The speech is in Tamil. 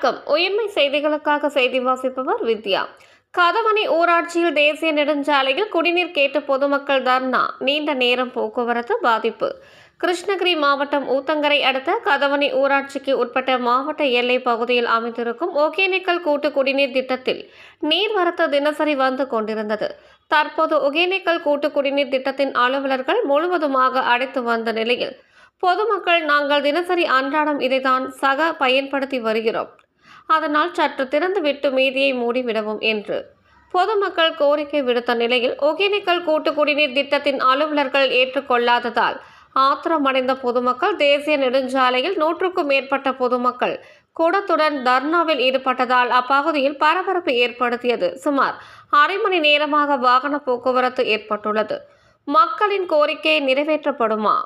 வணக்கம். உயிர்மை செய்திகளுக்காக செய்தி வாசிப்பவர் வித்யா. கதவணை ஊராட்சியில் தேசிய நெடுஞ்சாலையில் குடிநீர் கேட்டு பொதுமக்கள் தர்ணா, நீண்ட நேரம் போக்குவரத்து பாதிப்பு. கிருஷ்ணகிரி மாவட்டம் ஊத்தங்கரை அடுத்த கதவணை ஊராட்சிக்கு உட்பட்ட மாவட்ட எல்லை பகுதியில் அமைந்திருக்கும் ஒகேனக்கல் கூட்டு குடிநீர் திட்டத்தில் நீர்வரத்து தினசரி வந்து கொண்டிருந்தது. தற்போது ஒகேனக்கல் கூட்டு குடிநீர் திட்டத்தின் அலுவலர்கள் முழுவதுமாக அடைத்து வந்த நிலையில் பொதுமக்கள் நாங்கள் தினசரி அன்றாடம் இதைத்தான் பயன்படுத்தி வருகிறோம், அதனால் சற்று திறந்து விட்டு மீதியை மூடிவிடவும் என்று பொதுமக்கள் கோரிக்கை விடுத்த நிலையில் ஒகேனக்கல் கூட்டு குடிநீர் திட்டத்தின் அலுவலர்கள் ஏற்றுக்கொள்ளாததால் ஆத்திரமடைந்த பொதுமக்கள் தேசிய நெடுஞ்சாலையில் 100க்கும் மேற்பட்ட பொதுமக்கள் கூடத்துடன் தர்ணாவில் ஈடுபட்டதால் அப்பகுதியில் பரபரப்பு ஏற்படுத்தியது. சுமார் அரை மணி நேரமாக வாகன போக்குவரத்து ஏற்பட்டுள்ளது. மக்களின் கோரிக்கை நிறைவேற்றப்படுமா?